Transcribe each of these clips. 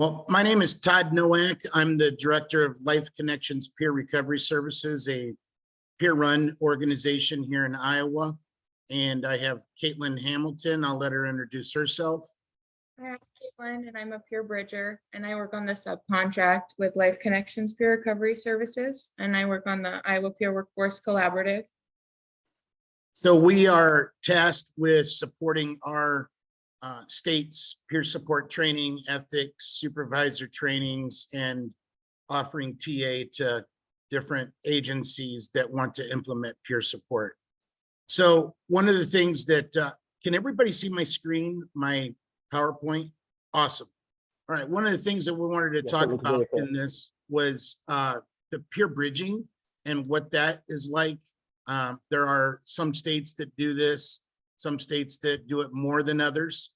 Well, my name is Todd Noack. I'm the Director of Life Connections Peer Recovery Services, a peer-run organization here in Iowa. And I have Caitlin Hamilton. I'll let her introduce herself. Hi, I'm Caitlin, and I'm a peer bridger, and I work on the subcontract with Life Connections Peer Recovery Services, and I work on the Iowa Peer Workforce Collaborative. So we are tasked with supporting our state's peer support training, ethics, supervisor trainings, and offering TA to different agencies that want to implement peer support. So one of the things that, can everybody see my screen, my PowerPoint? Awesome. All right, one of the things that we wanted to talk about in this was the peer bridging and what that is like. There are some states that do this, some states that do it more than others.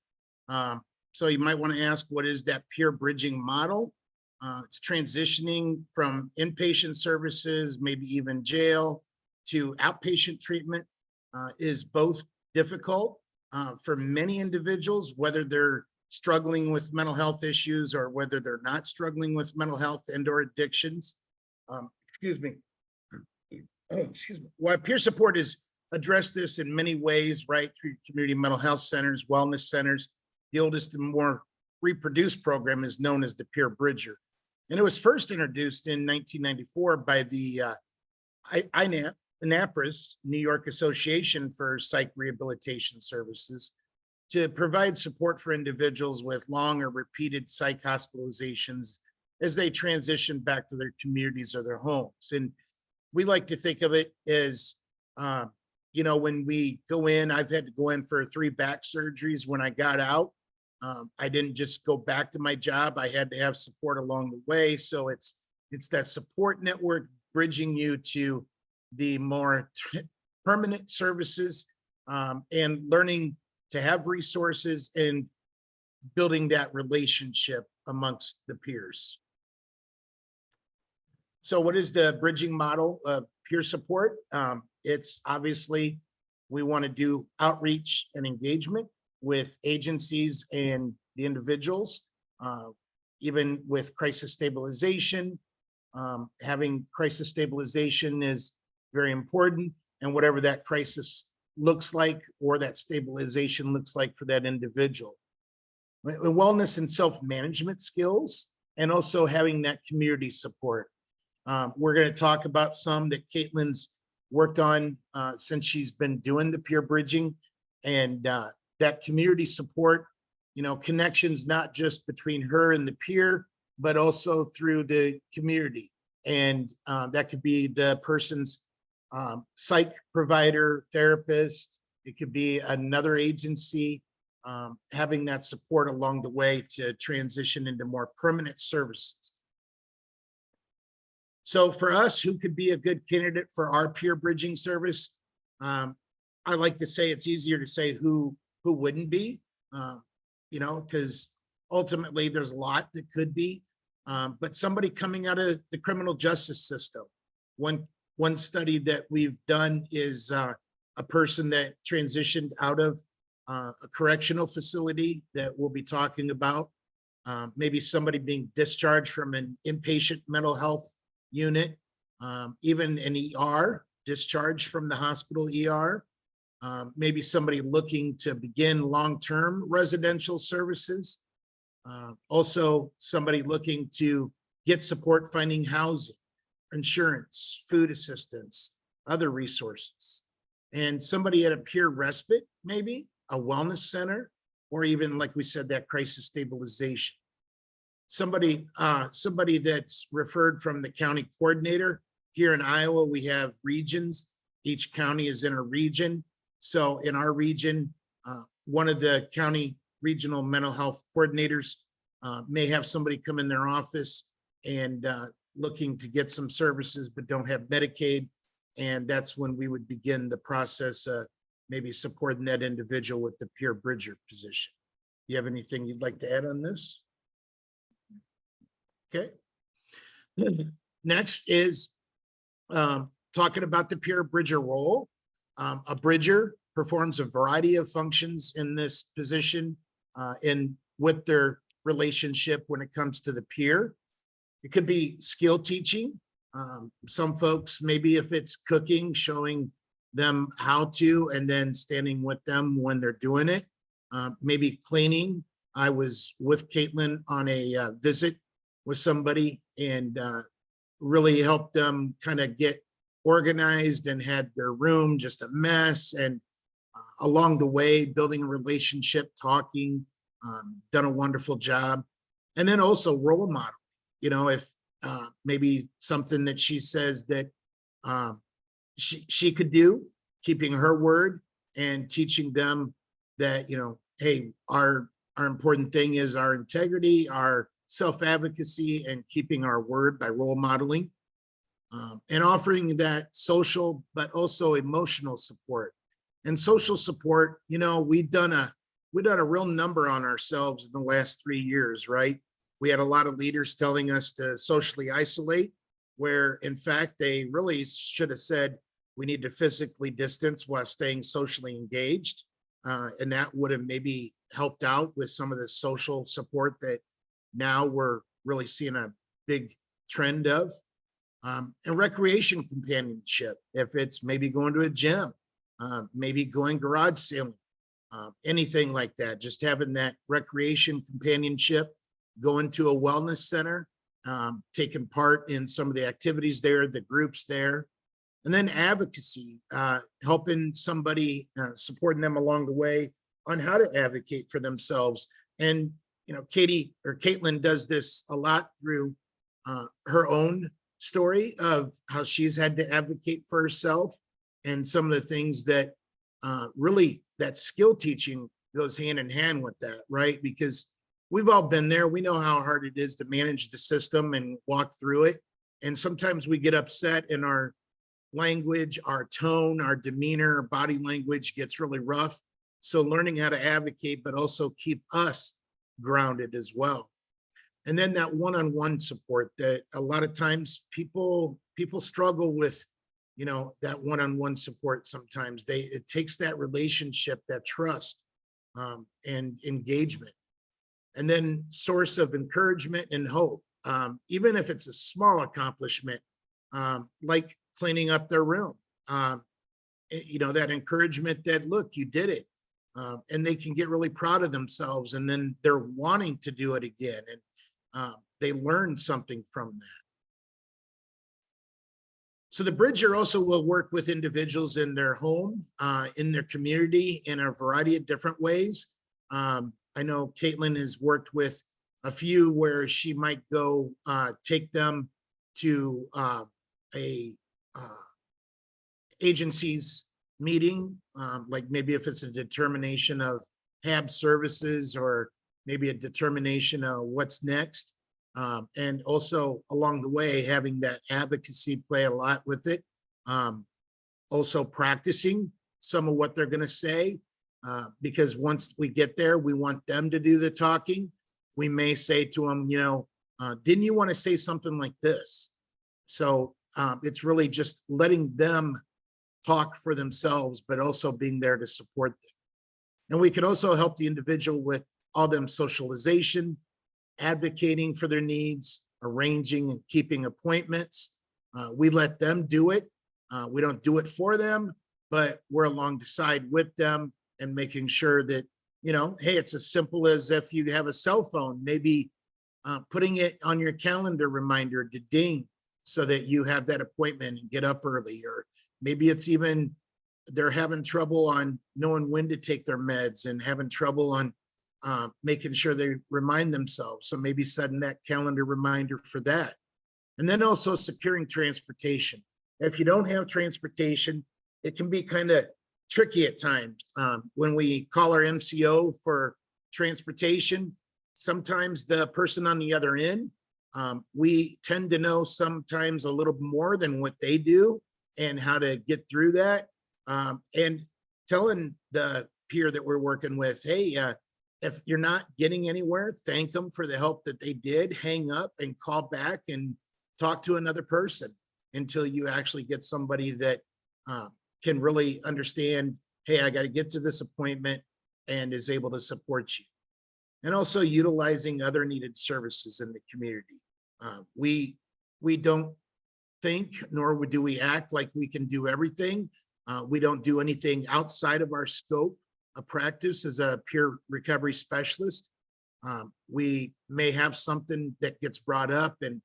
So you might want to ask, what is that peer bridging model? It's transitioning from inpatient services, maybe even jail, to outpatient treatment. Is both difficult for many individuals, whether they're struggling with mental health issues or whether they're not struggling with mental health and or addictions. Excuse me. Oh, excuse me. While peer support is addressed this in many ways, right, through community mental health centers, wellness centers. The oldest and more reproduced program is known as the Peer Bridger. And it was first introduced in 1994 by the NAPRS, New York Association for Psych Rehabilitation Services, to provide support for individuals with long or repeated psych hospitalizations as they transition back to their communities or their homes. And we like to think of it as, you know, when we go in, I've had to go in for 3 back surgeries when I got out. I didn't just go back to my job. I had to have support along the way. So it's that support network bridging you to the more permanent services, and learning to have resources and building that relationship amongst the peers. So what is the bridging model of peer support? It's obviously, we want to do outreach and engagement with agencies and the individuals, even with crisis stabilization. Having crisis stabilization is very important, and whatever that crisis looks like or that stabilization looks like for that individual. Wellness and self-management skills, and also having that community support. We're going to talk about some that Caitlin's worked on since she's been doing the peer bridging, and that community support, you know, connections not just between her and the peer, but also through the community. And that could be the person's psych provider, therapist. It could be another agency, having that support along the way to transition into more permanent services. So for us, who could be a good candidate for our peer bridging service? I like to say it's easier to say who wouldn't be, you know, because ultimately there's a lot that could be, but somebody coming out of the criminal justice system. One study that we've done is a person that transitioned out of a correctional facility that we'll be talking about, maybe somebody being discharged from an inpatient mental health unit, even an ER, discharged from the hospital ER, maybe somebody looking to begin long-term residential services, also somebody looking to get support finding housing, insurance, food assistance, other resources, and somebody at a peer respite, maybe a wellness center, or even, like we said, that crisis stabilization. Somebody that's referred from the county coordinator. Here in Iowa, we have regions. Each county is in a region. So in our region, one of the county regional mental health coordinators may have somebody come in their office and looking to get some services, but don't have Medicaid. And that's when we would begin the process, maybe supporting that individual with the peer bridger position. You have anything you'd like to add on this? Okay. Next is talking about the peer bridger role. A bridger performs a variety of functions in this position, with their relationship when it comes to the peer. It could be skill teaching. Some folks, maybe if it's cooking, showing them how to, and then standing with them when they're doing it. Maybe cleaning. I was with Caitlin on a visit with somebody and really helped them kind of get organized and had their room just a mess. And along the way, building a relationship, talking, done a wonderful job. And then also role model. You know, if maybe something that she says that she could do, keeping her word and teaching them that, you know, hey, our important thing is our integrity, our self-advocacy, and keeping our word by role modeling, and offering that social but also emotional support. And social support, you know, we've done a real number on ourselves in the last 3 years, right? We had a lot of leaders telling us to socially isolate, where in fact they really should have said we need to physically distance while staying socially engaged. And that would have maybe helped out with some of the social support that now we're really seeing a big trend of. And recreation companionship, if it's maybe going to a gym, maybe going garage sailing, anything like that, just having that recreation companionship, going to a wellness center, taking part in some of the activities there, the groups there. And then advocacy, helping somebody, supporting them along the way on how to advocate for themselves. And, you know, Caitlin does this a lot through her own story of how she's had to advocate for herself, and some of the things that really that skill teaching goes hand in hand with that, right? Because we've all been there. We know how hard it is to manage the system and walk through it. And sometimes we get upset in our language, our tone, our demeanor, our body language gets really rough. So learning how to advocate, but also keep us grounded as well. And then that one-on-one support that a lot of times people struggle with, you know, that one-on-one support. Sometimes it takes that relationship, that trust, and engagement. And then source of encouragement and hope, even if it's a small accomplishment, like cleaning up their room, you know, that encouragement that, look, you did it, and they can get really proud of themselves, and then they're wanting to do it again, and they learn something from that. So the Bridger also will work with individuals in their home, in their community, in a variety of different ways. I know Caitlin has worked with a few where she might go take them to a agency's meeting, like maybe if it's a determination of HAB services, or maybe a determination of what's next. And also along the way, having that advocacy play a lot with it. Also practicing some of what they're going to say, because once we get there, we want them to do the talking. We may say to them, you know, didn't you want to say something like this? So it's really just letting them talk for themselves, but also being there to support them. And we can also help the individual with all them socialization, advocating for their needs, arranging and keeping appointments. We let them do it. We don't do it for them, but we're along the side with them and making sure that, you know, hey, it's as simple as if you have a cell phone, maybe putting it on your calendar reminder to ding so that you have that appointment and get up early. Or maybe it's even they're having trouble on knowing when to take their meds and having trouble on making sure they remind themselves. So maybe setting that calendar reminder for that. And then also securing transportation. If you don't have transportation, it can be kind of tricky at times. When we call our MCO for transportation, sometimes the person on the other end, we tend to know sometimes a little more than what they do and how to get through that. And telling the peer that we're working with, hey, if you're not getting anywhere, thank them for the help that they did, hang up and call back and talk to another person until you actually get somebody that can really understand, hey, I got to get to this appointment, and is able to support you. and also utilizing other needed services in the community. We don't think, nor do we act like we can do everything. We don't do anything outside of our scope of practice as a peer recovery specialist. We may have something that gets brought up and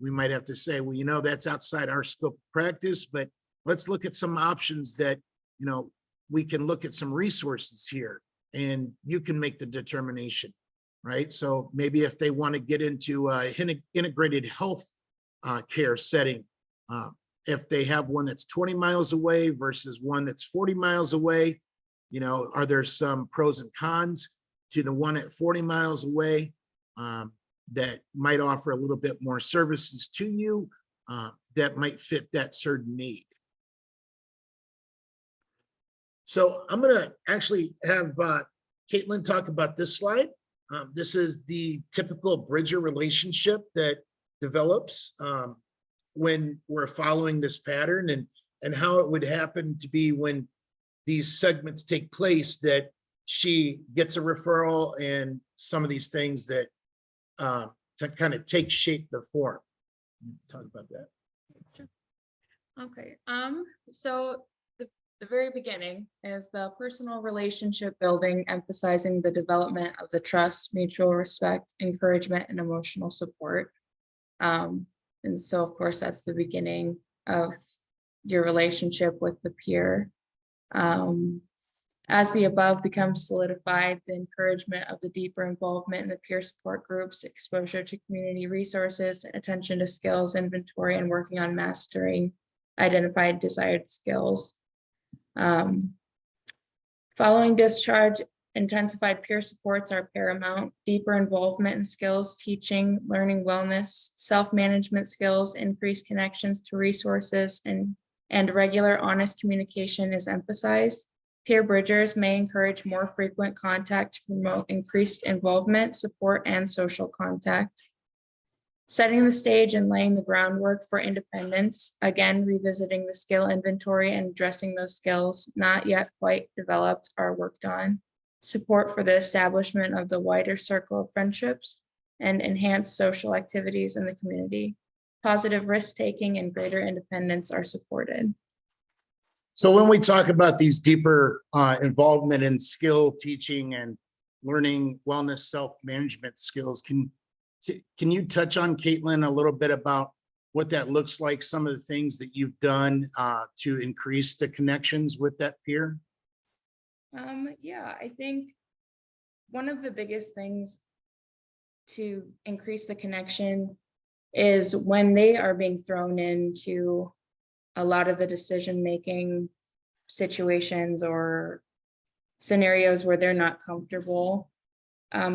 we might have to say, well, you know, that's outside our scope of practice, but let's look at some options that, you know, we can look at some resources here and you can make the determination, right? So maybe if they want to get into integrated health care setting, if they have one that's 20 miles away versus one that's 40 miles away, you know, are there some pros and cons to the one at 40 miles away that might offer a little bit more services to you that might fit that certain need? So I'm going to actually have Caitlin talk about this slide. This is the typical bridger relationship that develops when we're following this pattern, and how it would happen to be when these segments take place, that she gets a referral and some of these things that to kind of take shape the form. Talk about that. Sure. Okay. So the very beginning is the personal relationship building, emphasizing the development of the trust, mutual respect, encouragement, and emotional support. And so, of course, that's the beginning of your relationship with the peer. As the above becomes solidified, the encouragement of the deeper involvement in the peer support groups, exposure to community resources, attention to skills inventory, and working on mastering identified desired skills. Following discharge, intensified peer supports are paramount. Deeper involvement in skills, teaching, learning wellness, self-management skills, increased connections to resources, and regular honest communication is emphasized. Peer bridgers may encourage more frequent contact to promote increased involvement, support, and social contact. Setting the stage and laying the groundwork for independence, again, revisiting the skill inventory and addressing those skills not yet quite developed are worked on. Support for the establishment of the wider circle of friendships and enhanced social activities in the community. Positive risk-taking and greater independence are supported. So when we talk about these deeper involvement in skill teaching and learning wellness, self-management skills, can you touch on, Caitlin, a little bit about what that looks like, some of the things that you've done to increase the connections with that peer? Yeah, I think one of the biggest things to increase the connection is when they are being thrown into a lot of the decision-making situations or scenarios where they're not comfortable.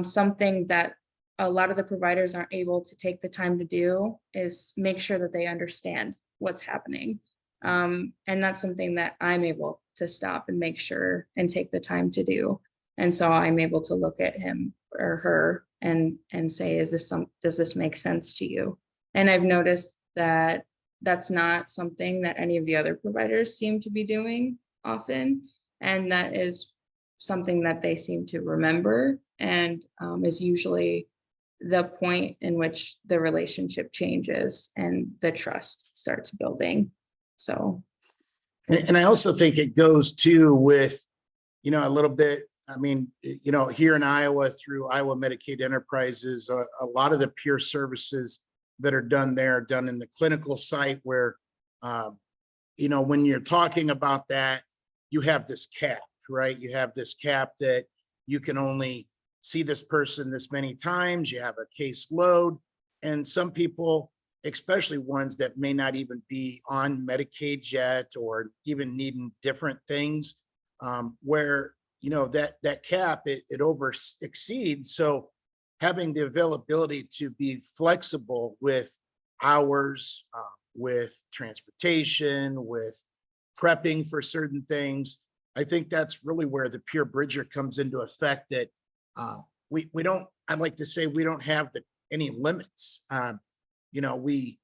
Something that a lot of the providers aren't able to take the time to do is make sure that they understand what's happening. And that's something that I'm able to stop and make sure and take the time to do. And so I'm able to look at him or her and say, does this make sense to you? And I've noticed that that's not something that any of the other providers seem to be doing often. And that is something that they seem to remember and is usually the point in which the relationship changes and the trust starts building. So. And I also think it goes too with, you know, a little bit, I mean, you know, here in Iowa through Iowa Medicaid Enterprises, a lot of the peer services that are done there are done in the clinical site where, you know, when you're talking about that, you have this cap, right? You have this cap that you can only see this person this many times, you have a case load, and some people, especially ones that may not even be on Medicaid yet or even needing different things, where, you know, that cap, it over exceeds. So having the availability to be flexible with hours, with transportation, with prepping for certain things, I think that's really where the peer bridger comes into effect, that we don't, I'd like to say we don't have any limits. You know, the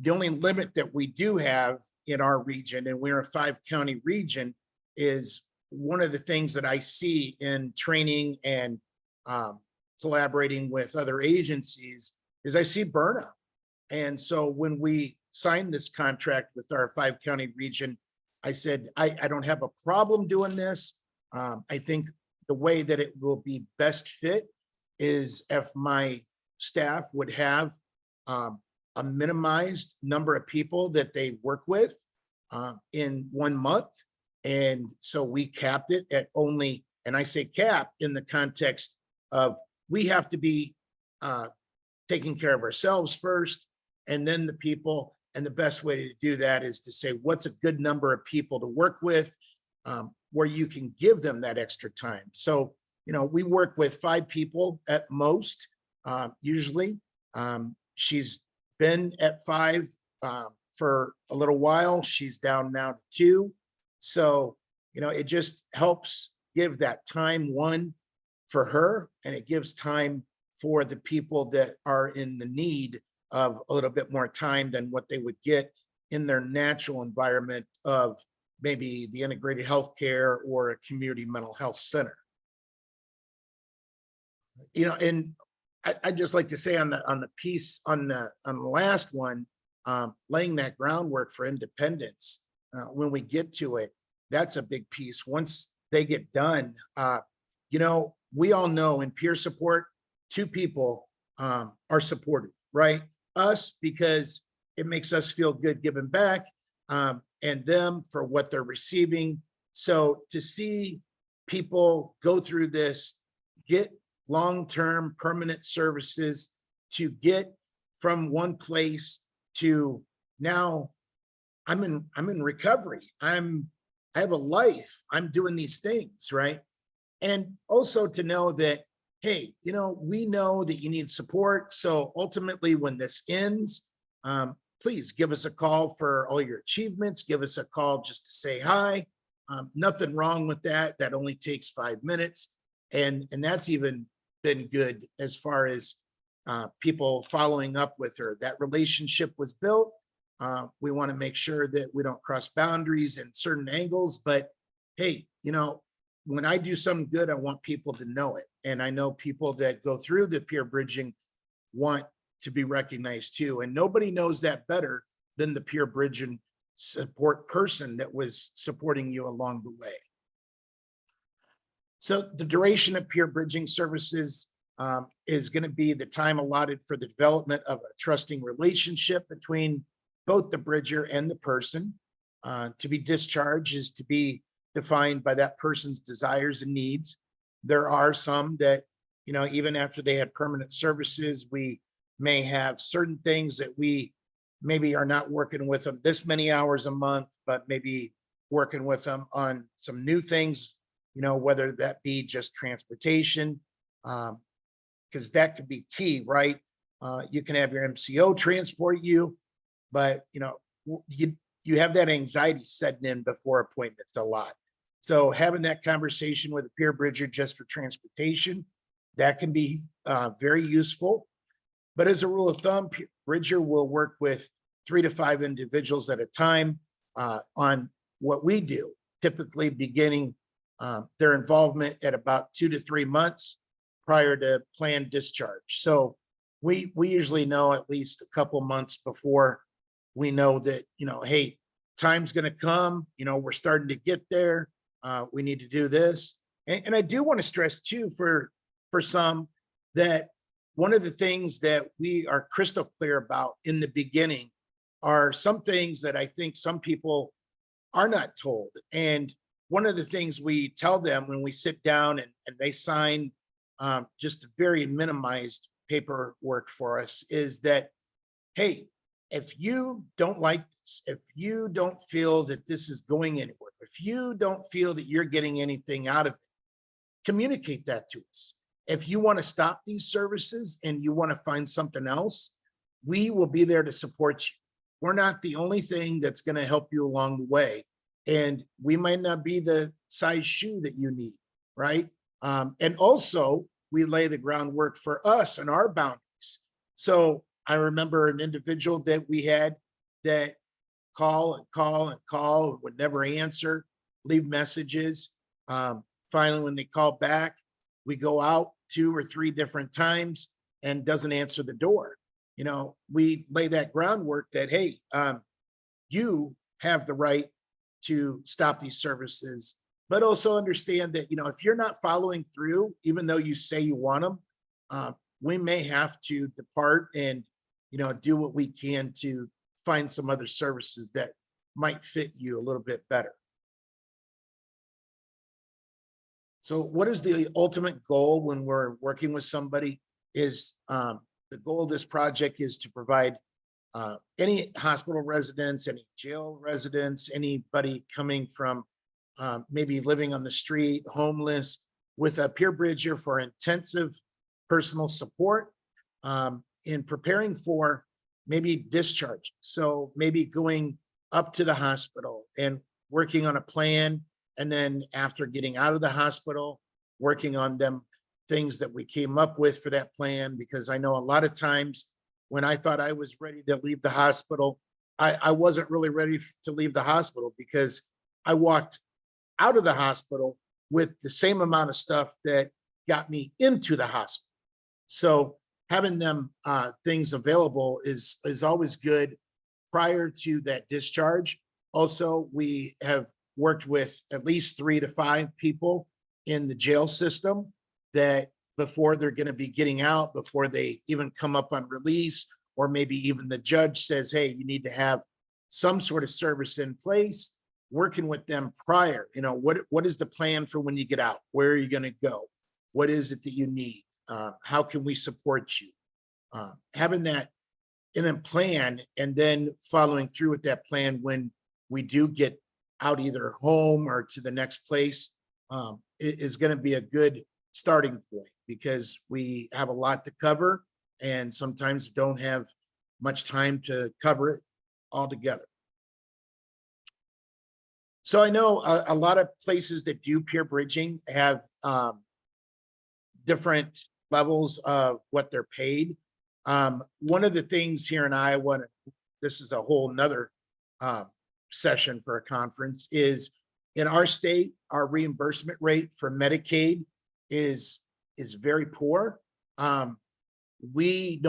only limit that we do have in our region, and we're a 5-county region, is one of the things that I see in training and collaborating with other agencies is I see burnout. And so when we signed this contract with our 5-county region, I said, I don't have a problem doing this. I think the way that it will be best fit is if my staff would have a minimized number of people that they work with in 1 month. And so we capped it at only, and I say cap in the context of we have to be taking care of ourselves first, and then the people. And the best way to do that is to say, what's a good number of people to work with where you can give them that extra time. So, we work with 5 people at most, usually. She's been at 5 for a little while. She's down now to 2. So, it just helps give that time, one, for her, and it gives time for the people that are in the need of a little bit more time than what they would get in their natural environment of maybe the integrated healthcare or a community mental health center. And I just like to say on the piece on the last one, laying that groundwork for independence. When we get to it, that's a big piece. Once they get done, we all know in peer support, 2 people are supportive, right? Us, because it makes us feel good giving back, and them for what they're receiving. So to see people go through this, get long-term permanent services, to get from one place to now I'm in recovery. I have a life. I'm doing these things, right? And also to know that, hey, we know that you need support. So ultimately, when this ends, please give us a call for all your achievements. Give us a call just to say hi. Nothing wrong with that. That only takes 5 minutes. And that's even been good as far as people following up with her. That relationship was built. We want to make sure that we don't cross boundaries in certain angles. But hey, when I do something good, I want people to know it. And I know people that go through the peer bridging want to be recognized too. And nobody knows that better than the peer bridging support person that was supporting you along the way. So the duration of peer bridging services is going to be the time allotted for the development of a trusting relationship between both the bridger and the person. To be discharged is to be defined by that person's desires and needs. There are some that, even after they had permanent services, we may have certain things that we maybe are not working with them this many hours a month, but maybe working with them on some new things, whether that be just transportation, because that could be key, right? You can have your MCO transport you, but you have that anxiety setting in before appointments a lot. So having that conversation with a peer bridger just for transportation, that can be very useful. But as a rule of thumb, peer bridger will work with 3 to 5 individuals at a time on what we do, typically beginning their involvement at about 2 to 3 months prior to planned discharge. So we usually know at least a couple months before we know that, hey, time's going to come, we're starting to get there. We need to do this. And I do want to stress too, for some, that one of the things that we are crystal clear about in the beginning are some things that I think some people are not told. And one of the things we tell them when we sit down and they sign just a very minimized paperwork for us is that, hey, if you don't like this, if you don't feel that this is going anywhere, if you don't feel that you're getting anything out of it, communicate that to us. If you want to stop these services and you want to find something else, we will be there to support you. We're not the only thing that's going to help you along the way. And we might not be the size shoe that you need, right? And also, we lay the groundwork for us and our boundaries. So I remember an individual that we had that call and call and call, would never answer, leave messages. Finally, when they call back, we go out 2 or 3 different times and doesn't answer the door. We lay that groundwork that, hey, you have the right to stop these services, but also understand that, if you're not following through, even though you say you want them, we may have to depart and, do what we can to find some other services that might fit you a little bit better. So what is the ultimate goal when we're working with somebody is the goal of this project is to provide any hospital residents, any jail residents, anybody coming from maybe living on the street, homeless, with a peer bridger for intensive personal support in preparing for maybe discharge. So maybe going up to the hospital and working on a plan. And then after getting out of the hospital, working on them things that we came up with for that plan, because I know a lot of times when I thought I was ready to leave the hospital, I wasn't really ready to leave the hospital because I walked out of the hospital with the same amount of stuff that got me into the hospital. So having them things available is always good prior to that discharge. Also, we have worked with at least 3 to 5 people in the jail system that before they're going to be getting out, before they even come up on release, or maybe even the judge says, hey, you need to have some sort of service in place, working with them prior. What is the plan for when you get out? Where are you going to go? What is it that you need? How can we support you? Having that in a plan and then following through with that plan when we do get out either home or to the next place is going to be a good starting point, because we have a lot to cover and sometimes don't have much time to cover it all together. So I know a lot of places that do peer bridging have different levels of what they're paid. One of the things here in Iowa, this is a whole nother session for a conference, is in our state, our reimbursement rate for Medicaid is very poor. No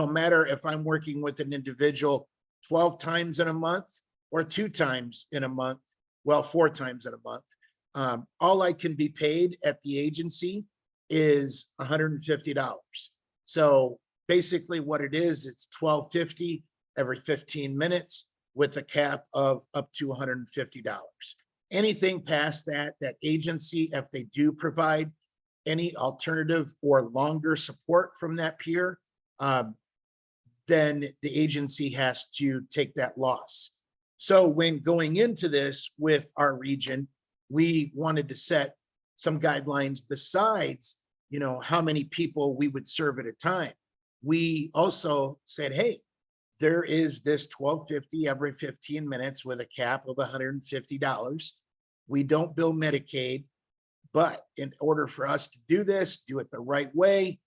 matter if I'm working with an individual 12 times in a month or 2 times in a month, well, 4 times in a month, all I can be paid at the agency is $150. So basically what it is, it's $12.50 every 15 minutes with a cap of up to $150. Anything past that agency, if they do provide any alternative or longer support from that peer, then the agency has to take that loss. So when going into this with our region, we wanted to set some guidelines besides, how many people we would serve at a time. We also said, hey, there is this $12.50 every 15 minutes with a cap of $150. We don't bill Medicaid, but in order for us to do this, do it the right way,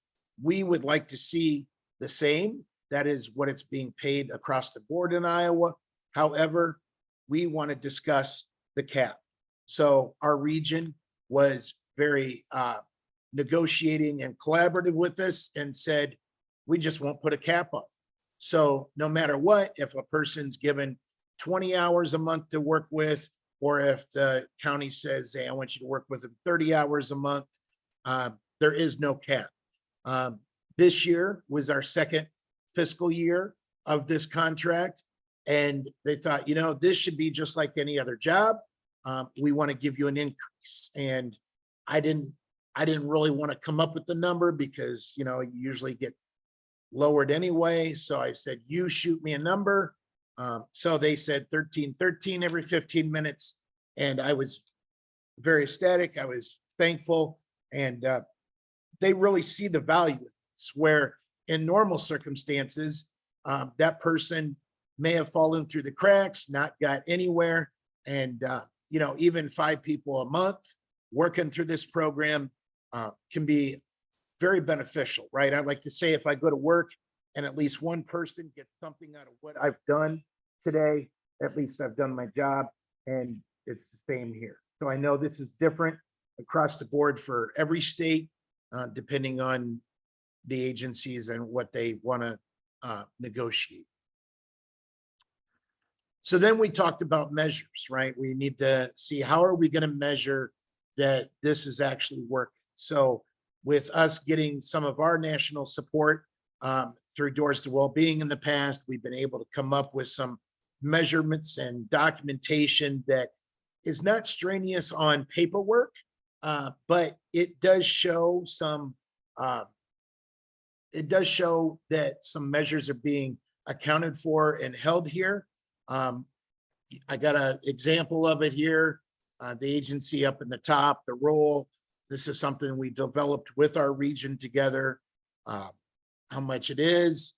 we would like to see the same. That is what it's being paid across the board in Iowa. However, we want to discuss the cap. So our region was very negotiating and collaborative with us and said, we just won't put a cap on. So no matter what, if a person's given 20 hours a month to work with, or if the county says, hey, I want you to work with them 30 hours a month, there is no cap. This year was our second fiscal year of this contract. And they thought, this should be just like any other job. We want to give you an increase. And I didn't really want to come up with the number because, you usually get lowered anyway. So I said, you shoot me a number. So they said 13 every 15 minutes. And I was very ecstatic. I was thankful. And they really see the value of this, where in normal circumstances, that person may have fallen through the cracks, not got anywhere. And, even 5 people a month working through this program can be very beneficial, right? I like to say, if I go to work and at least one person gets something out of what I've done today, at least I've done my job. And it's the same here. So I know this is different across the board for every state, depending on the agencies and what they want to negotiate. So then we talked about measures, right? We need to see how are we going to measure that this is actually working. So with us getting some of our national support through Doors to Wellbeing in the past, we've been able to come up with some measurements and documentation that is not strenuous on paperwork, but it does show some, that some measures are being accounted for and held here. I got an example of it here. The agency up in the top, the role. This is something we developed with our region together. How much it is,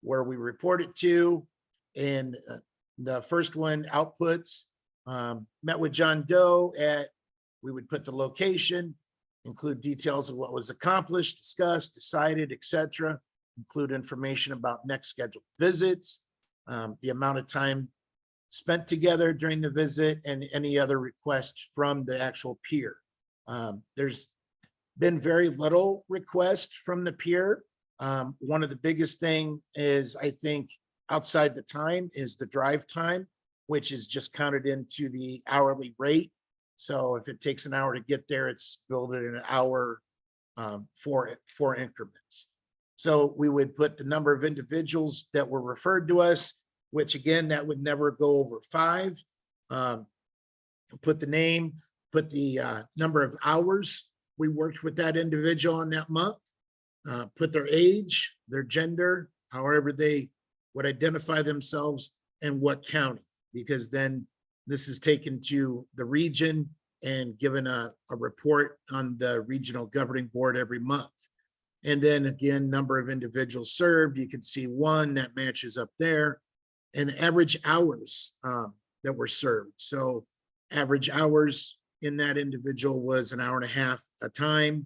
where we report it to. And the first one, outputs, met with John Doe at, we would put the location, include details of what was accomplished, discussed, decided, etc. Include information about next scheduled visits, the amount of time spent together during the visit, and any other request from the actual peer. There's been very little request from the peer. One of the biggest thing is, I think, outside the time is the drive time, which is just counted into the hourly rate. So if it takes an hour to get there, it's billed at an hour for increments. So we would put the number of individuals that were referred to us, which again, that would never go over 5. Put the name, put the number of hours we worked with that individual in that month, put their age, their gender, however they would identify themselves, and what county, because then this is taken to the region and given a report on the regional governing board every month. And then again, number of individuals served, you can see 1 that matches up there, and average hours that were served. So average hours in that individual was an hour and a half a time.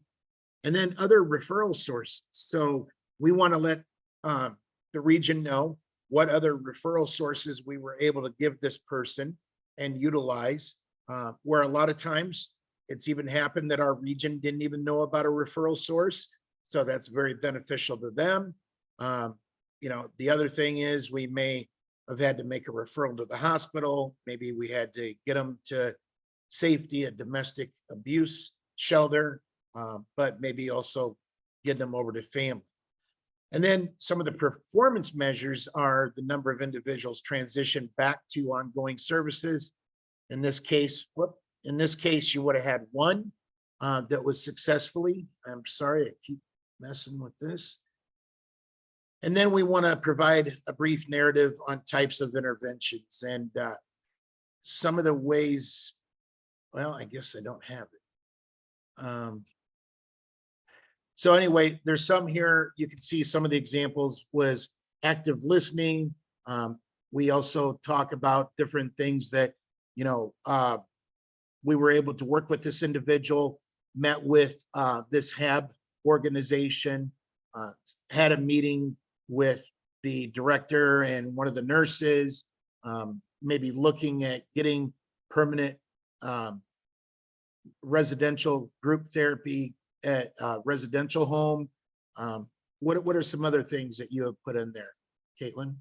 And then other referral sources. So we want to let the region know what other referral sources we were able to give this person and utilize, where a lot of times it's even happened that our region didn't even know about a referral source. So that's very beneficial to them. You know, the other thing is we may have had to make a referral to the hospital. Maybe we had to get them to safety, a domestic abuse shelter, but maybe also get them over to family. And then some of the performance measures are the number of individuals transitioned back to ongoing services. In this case, you would have had 1 that was successfully. I'm sorry, I keep messing with this. And then we want to provide a brief narrative on types of interventions and some of the ways. Well, I guess I don't have it. So anyway, there's some here. You can see some of the examples was active listening. We also talk about different things that, you know, we were able to work with this individual, met with this HAB organization, had a meeting with the director and one of the nurses, maybe looking at getting permanent residential group therapy at a residential home. What are some other things that you have put in there, Caitlin?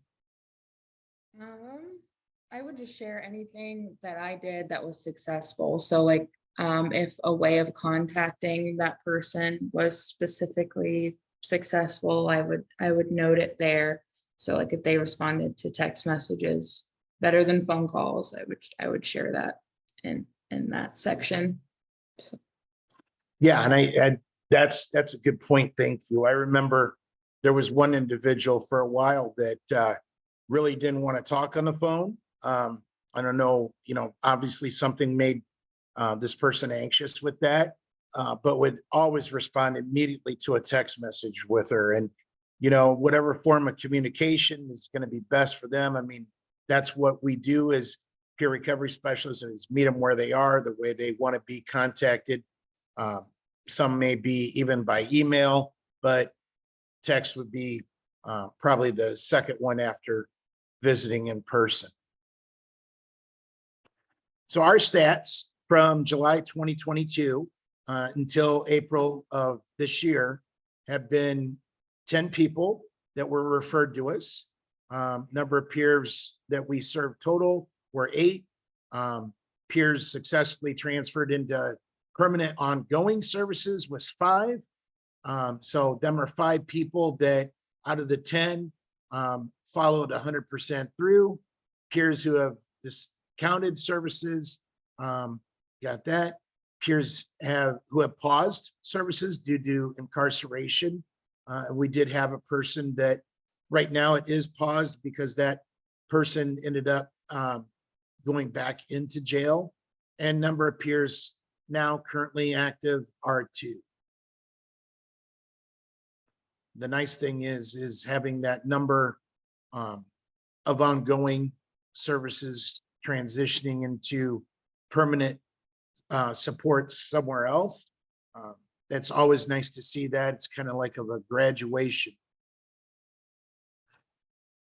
I would just share anything that I did that was successful. So like if a way of contacting that person was specifically successful, I would note it there. So like if they responded to text messages better than phone calls, I would share that in that section. So. Yeah, and that's a good point. Thank you. I remember there was one individual for a while that really didn't want to talk on the phone. I don't know, you know, obviously something made this person anxious with that, but would always respond immediately to a text message with her. And, you know, whatever form of communication is going to be best for them. I mean, that's what we do as peer recovery specialists, is meet them where they are, the way they want to be contacted. Some may be even by email, but text would be probably the second one after visiting in person. So our stats from July 2022, until April of this year have been 10 people that were referred to us. Number of peers that we served total were 8. Peers successfully transferred into permanent ongoing services was 5. So them are 5 people that out of the 10 followed 100% through. Peers who have discounted services, got that. Peers who have paused services due to incarceration. We did have a person that right now it is paused because that person ended up going back into jail, and number of peers now currently active are 2. The nice thing is having that number of ongoing services transitioning into permanent support somewhere else. That's always nice to see that. It's kind of like of a graduation.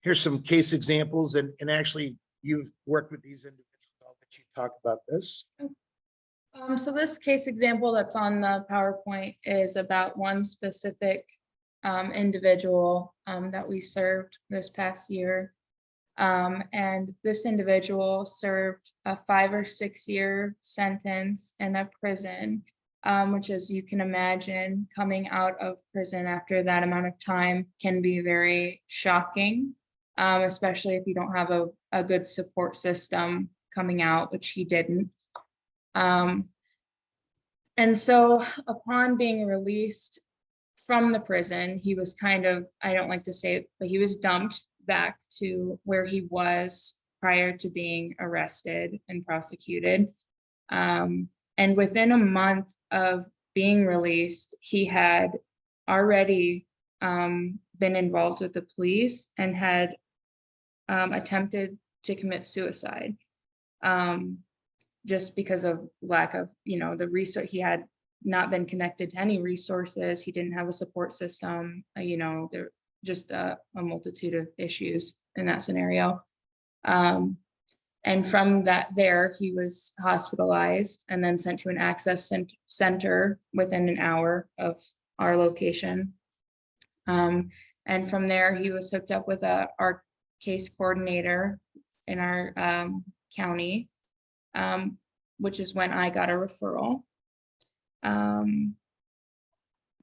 Here's some case examples, and actually you've worked with these individuals. I'll let you talk about this. So this case example that's on the PowerPoint is about one specific individual that we served this past year. And this individual served a 5 or 6 year sentence in a prison, which, as you can imagine, coming out of prison after that amount of time can be very shocking, especially if you don't have a good support system coming out, which he didn't. And so upon being released from the prison, he was kind of, I don't like to say it, but he was dumped back to where he was prior to being arrested and prosecuted. And within a month of being released, he had already been involved with the police and had attempted to commit suicide, just because of lack of, the resource. He had not been connected to any resources. He didn't have a support system. There just a multitude of issues in that scenario. And from there, he was hospitalized and then sent to an access center within an hour of our location. And from there, he was hooked up with our case coordinator in our county, which is when I got a referral.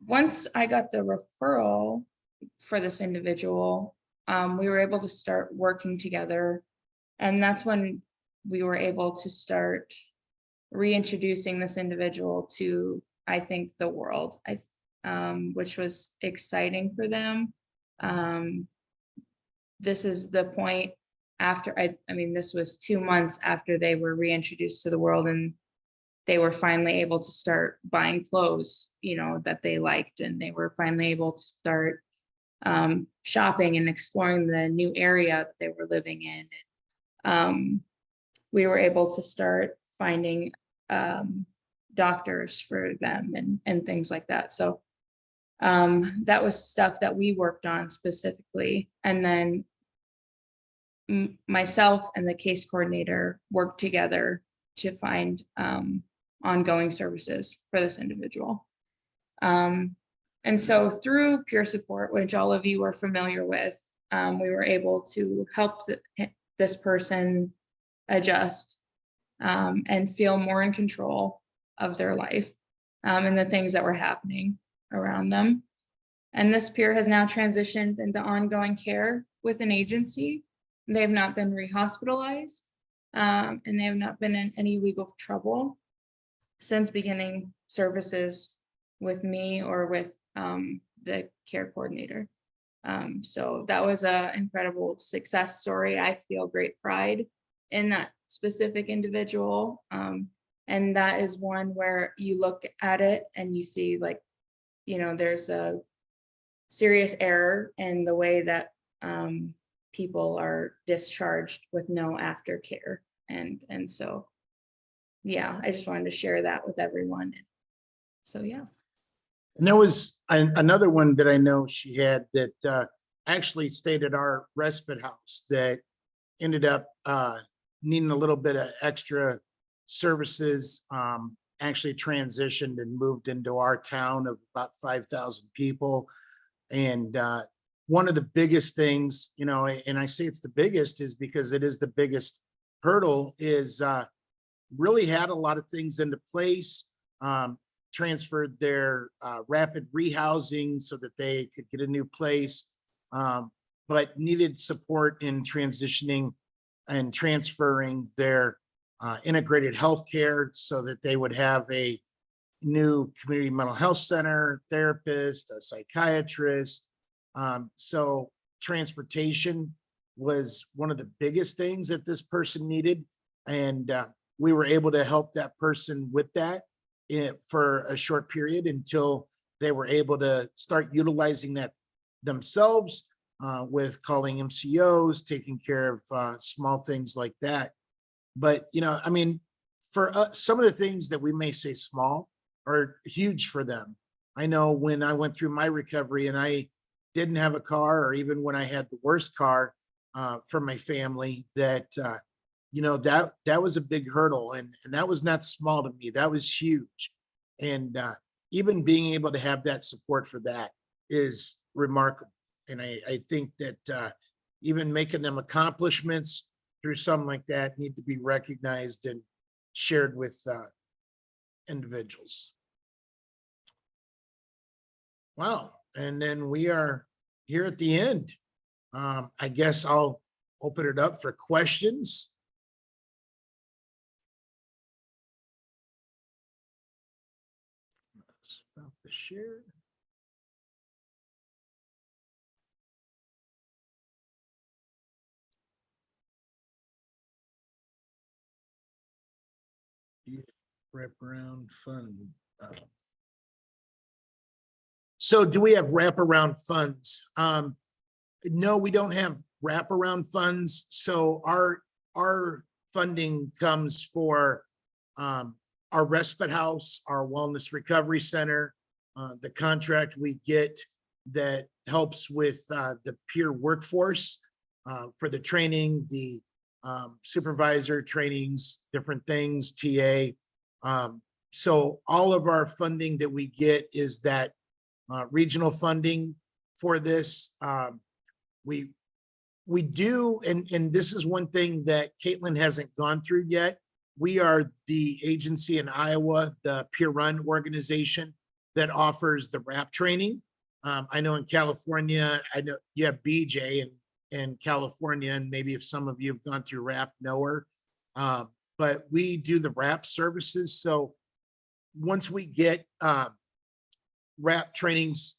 Once I got the referral for this individual, we were able to start working together. And that's when we were able to start reintroducing this individual to, I think, the world, which was exciting for them. This is the point after, I mean, this was 2 months after they were reintroduced to the world, and they were finally able to start buying clothes, that they liked, and they were finally able to start shopping and exploring the new area that they were living in. We were able to start finding doctors for them and things like that. So that was stuff that we worked on specifically. And then myself and the case coordinator worked together to find ongoing services for this individual. And so through peer support, which all of you are familiar with, we were able to help this person adjust and feel more in control of their life and the things that were happening around them. And this peer has now transitioned into ongoing care with an agency. They have not been rehospitalized, and they have not been in any legal trouble since beginning services with me or with the care coordinator. So that was an incredible success story. I feel great pride in that specific individual. And that is one where you look at it and you see, like, there's a serious error in the way that people are discharged with no aftercare. And so, yeah, I just wanted to share that with everyone. So, yeah. And there was another one that I know she had that actually stayed at our respite house that ended up needing a little bit of extra services actually transitioned and moved into our town of about 5,000 people. And one of the biggest things, you know, and I say it's the biggest is because it is the biggest hurdle, is really had a lot of things into place, transferred their rapid rehousing so that they could get a new place, but needed support in transitioning and transferring their integrated healthcare so that they would have a new community mental health center, therapist, a psychiatrist. So transportation was one of the biggest things that this person needed. And we were able to help that person with that for a short period until they were able to start utilizing that themselves, with calling MCOs, taking care of small things like that. But, you know, I mean, for some of the things that we may say small are huge for them. I know when I went through my recovery and I didn't have a car, or even when I had the worst car for my family, that, you know, that was a big hurdle, and that was not small to me. That was huge. And even being able to have that support for that is remarkable. And I think that even making them accomplishments through something like that need to be recognized and shared with individuals. Wow. And then we are here at the end. I guess I'll open it up for questions. Stop the share. Wraparound fund. So do we have wraparound funds? No, we don't have wraparound funds. So our funding comes for our respite house, our wellness recovery center, the contract we get that helps with the peer workforce for the training, the supervisor trainings, different things, TA. So all of our funding that we get is that regional funding for this. We do, and this is one thing that Caitlin hasn't gone through yet. We are the agency in Iowa, the peer run organization that offers the RAP training. I know in California, I know you have BJ in California, and maybe if some of you have gone through RAP, know her. But we do the RAP services. So once we get RAP trainings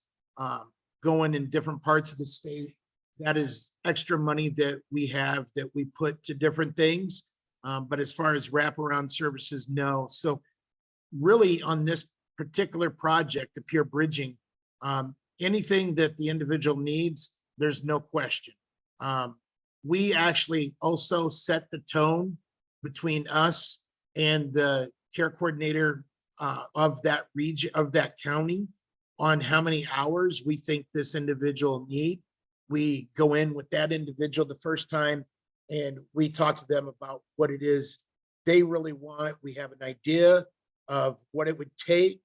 going in different parts of the state, that is extra money that we have that we put to different things. But as far as wraparound services, no. So really on this particular project, the peer bridging, anything that the individual needs, there's no question. We actually also set the tone between us and the care coordinator of that region, of that county, on how many hours we think this individual need. We go in with that individual the first time and we talk to them about what it is they really want. We have an idea of what it would take,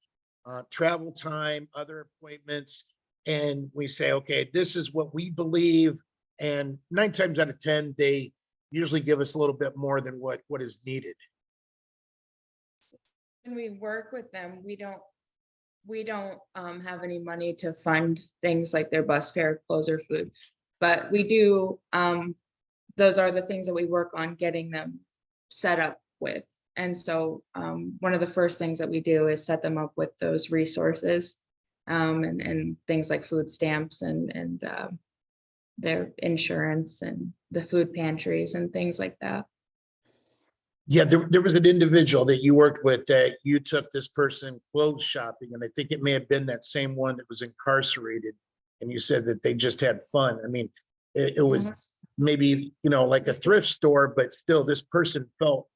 travel time, other appointments, and we say, okay, this is what we believe. And 9 times out of 10, they usually give us a little bit more than what is needed. When we work with them, we don't have any money to fund things like their bus fare, clothes, or food, but we do. Those are the things that we work on getting them set up with. And so one of the first things that we do is set them up with those resources, and things like food stamps and their insurance and the food pantries and things like that. Yeah, there was an individual that you worked with that you took this person clothes shopping, and I think it may have been that same one that was incarcerated, and you said that they just had fun. I mean, it was maybe, you know, like a thrift store, but still this person felt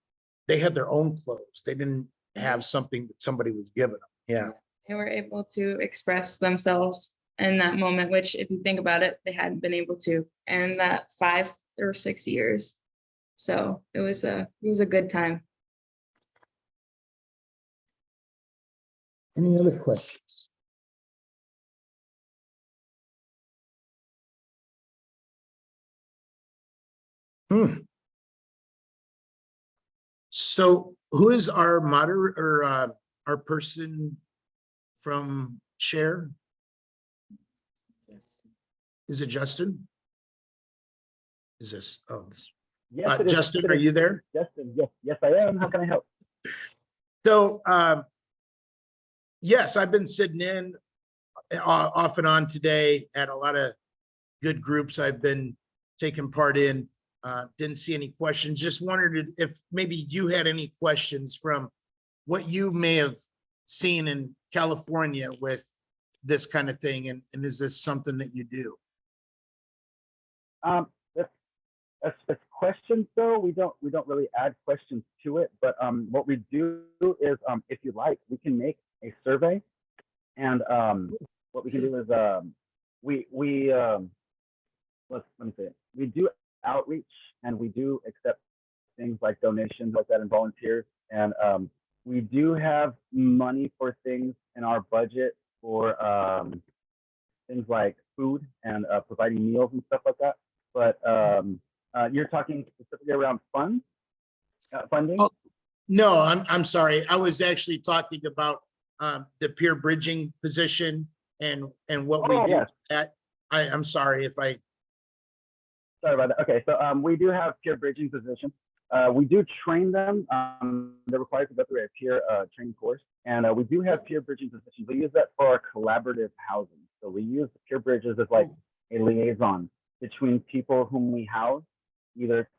they had their own clothes. They didn't have something that somebody was giving them. Yeah. They were able to express themselves in that moment, which if you think about it, they hadn't been able to in that 5 or 6 years. So it was a good time. Any other questions? So who is our moderator or our person from Share? Is it Justin? Is this, oh, Yes, it is. Justin, are you there? Justin, yes, I am. How can I help? So, yes, I've been sitting in off and on today at a lot of good groups I've been taking part in. Didn't see any questions. Just wondered if maybe you had any questions from what you may have seen in California with this kind of thing, and is this something that you do? As questions though, we don't really add questions to it, but what we do is if you like, we can make a survey, and what we can do is let me say it. We do outreach, and we do accept things like donations like that and volunteers, and we do have money for things in our budget for things like food and providing meals and stuff like that. But you're talking specifically around funding? Oh, no, I'm sorry. I was actually talking about the peer bridging position and what we do. Yes. I'm sorry if I. Sorry about that. Okay, so we do have peer bridging positions. We do train them. They're required to go through a peer training course, and we do have peer bridging positions. We use that for our collaborative housing. So we use peer bridges as like a liaison between people whom we house, either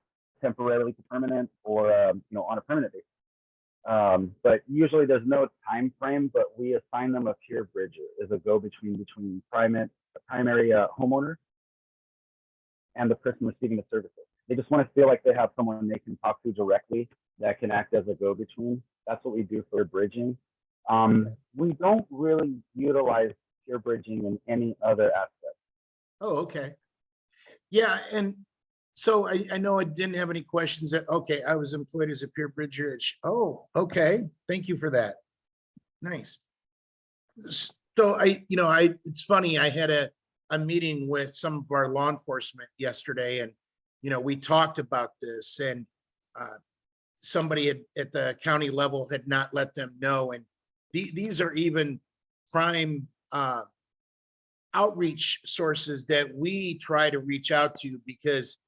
temporarily to permanent or on a permanent basis. But usually there's no time frame, but we assign them a peer bridger as a go-between primary homeowner and the person receiving the services. They just want to feel like they have someone they can talk to directly that can act as a go-between. That's what we do for bridging. We don't really utilize peer bridging in any other aspect. Oh, okay. Yeah, and so I know I didn't have any questions. Okay, I was employed as a peer bridger. Oh, okay. Thank you for that. Nice. So it's funny. I had a meeting with some of our law enforcement yesterday, and we talked about this, and somebody at the county level had not let them know, and these are even prime outreach sources that we try to reach out to, because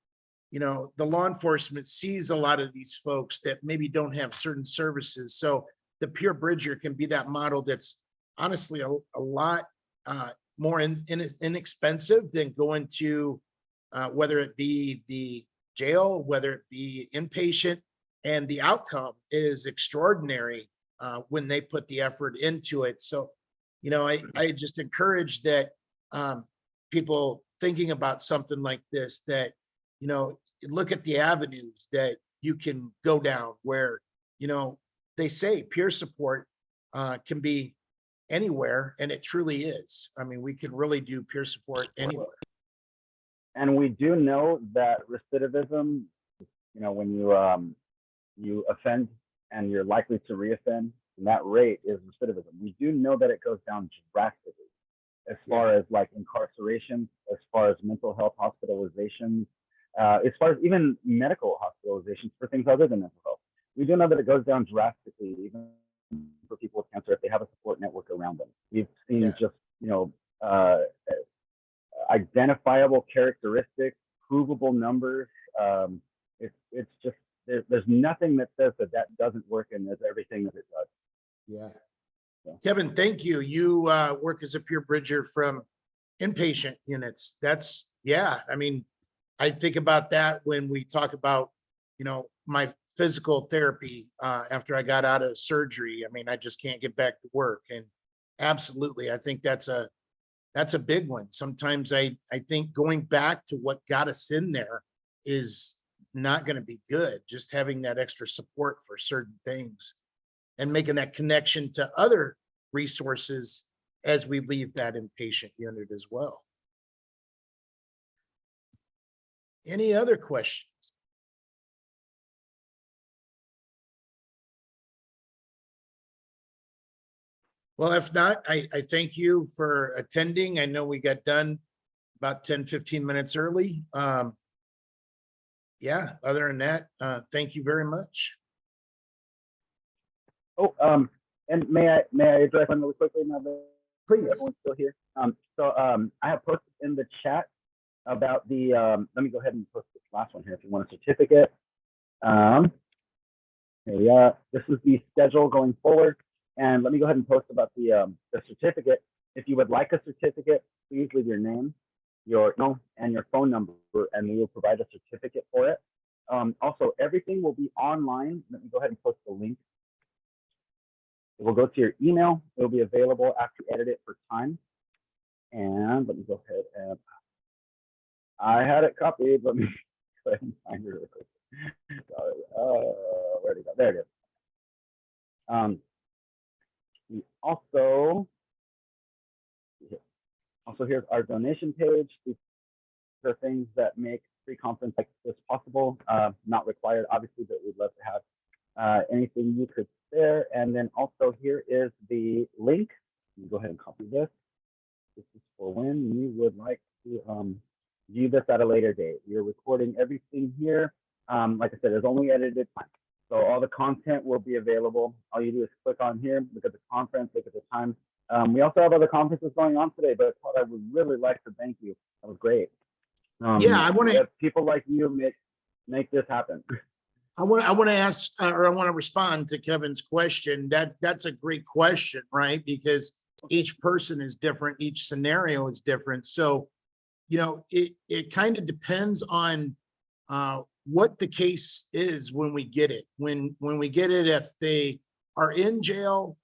the law enforcement sees a lot of these folks that maybe don't have certain services. So the peer bridger can be that model that's honestly a lot more inexpensive than going to whether it be the jail, whether it be inpatient, and the outcome is extraordinary when they put the effort into it. So, I just encourage that people thinking about something like this, that, look at the avenues that you can go down where, they say peer support can be anywhere, and it truly is. I mean, we can really do peer support anywhere. And we do know that recidivism, when you offend and you're likely to reoffend, and that rate is recidivism. We do know that it goes down drastically as far as like incarceration, as far as mental health hospitalizations, as far as even medical hospitalizations for things other than mental health. We do know that it goes down drastically, even for people with cancer, if they have a support network around them. We've seen just, identifiable characteristics, provable numbers. It's just, there's nothing that says that doesn't work, and there's everything that it does. Yeah. Kevin, thank you. You work as a peer bridger from inpatient units. That's, I mean, I think about that when we talk about, my physical therapy after I got out of surgery. I mean, I just can't get back to work. And absolutely, I think that's a big one. Sometimes I think going back to what got us in there is not going to be good. Just having that extra support for certain things and making that connection to other resources as we leave that inpatient unit as well. Any other questions? Well, if not, I thank you for attending. I know we got done about 10, 15 minutes early. Yeah, other than that, thank you very much. Oh, and may I address one really quickly now that Please. everyone's still here? I have posted in the chat about the, let me go ahead and post this last one here if you want a certificate. Here we are. This is the schedule going forward. And let me go ahead and post about the certificate. If you would like a certificate, please leave your name, your email, and your phone number, and we will provide a certificate for it. Also, everything will be online. Let me go ahead and post the link. It will go to your email. It will be available after you edit it for time. And let me go ahead and I had it copied. Let me go ahead and find it really quick. Where'd it go? There it is. We also here's our donation page. These are things that make pre-conference like this possible. Not required, obviously, but we'd love to have anything you could spare. And then also here is the link. You go ahead and copy this. This is for when you would like to view this at a later date. We're recording everything here. Like I said, there's only edited time. So all the content will be available. All you do is click on here, look at the conference, look at the time. We also have other conferences going on today, but Todd, I would really like to thank you. That was great. Yeah, I want to. People like you make this happen. I want to ask, or I want to respond to Kevin's question. That's a great question, right? Because each person is different, each scenario is different. So, you know, it kind of depends on what the case is when we get it. When we get it, if they are in jail,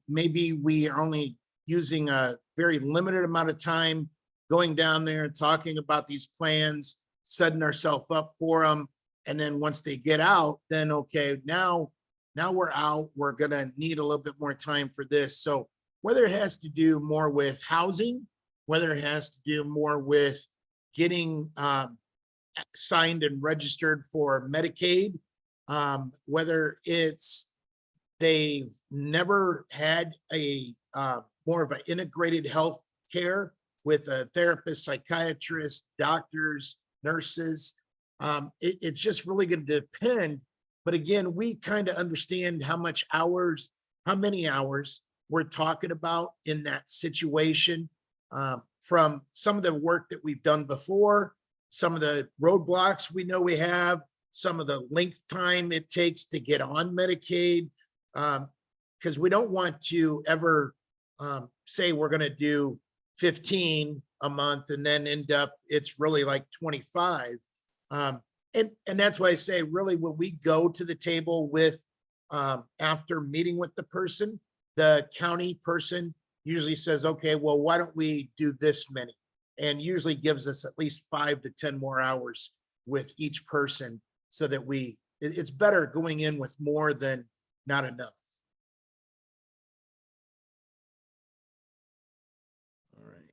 maybe we are only using a very limited amount of time going down there and talking about these plans, setting ourselves up for them. And then once they get out, then okay, now we're out, we're gonna need a little bit more time for this. So whether it has to do more with housing, whether it has to do more with getting signed and registered for Medicaid, whether it's they've never had a more of an integrated health care with a therapist, psychiatrist, doctors, nurses. It's just really going to depend. But again, we kind of understand how many hours we're talking about in that situation, from some of the work that we've done before, some of the roadblocks we know we have, some of the length time it takes to get on Medicaid, because we don't want to ever say we're going to do 15 a month and then end up it's really like 25. And that's why I say really when we go to the table with after meeting with the person, the county person usually says, okay, well, why don't we do this many? And usually gives us at least 5 to 10 more hours with each person so that it's better going in with more than not enough. All right.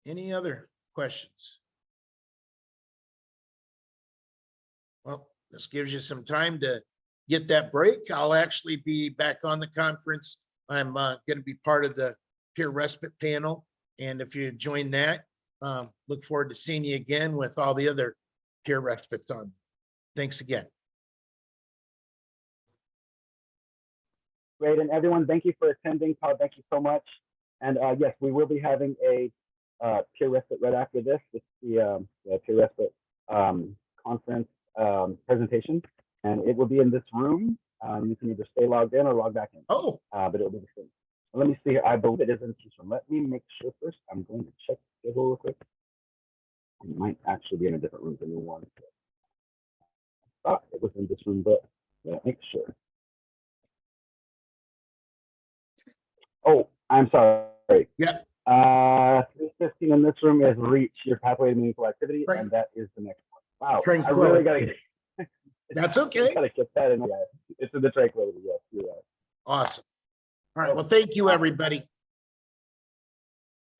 Any other questions? Well, this gives you some time to get that break. I'll actually be back on the conference. I'm going to be part of the peer respite panel. And if you join that, look forward to seeing you again with all the other peer respite on. Thanks again. Great, and everyone, thank you for attending. Todd, thank you so much. And yes, we will be having a peer respite right after this. It's the peer respite conference presentation, and it will be in this room. You can either stay logged in or log back in. Oh, but it will be the same. Let me see here. I believe it is in this room. Let me make sure first. I'm going to check the schedule real quick. It might actually be in a different room than you want. I thought it was in this room, but yeah, make sure. Oh, I'm sorry. yeah. 315 in this room is reach your pathway to meaningful activity, Right. And that is the next one. Wow, Tranquility. I really gotta. That's okay. Gotta get that in. It's in the tranquility. Yes, you're right. Awesome. All right. Well, thank you, everybody.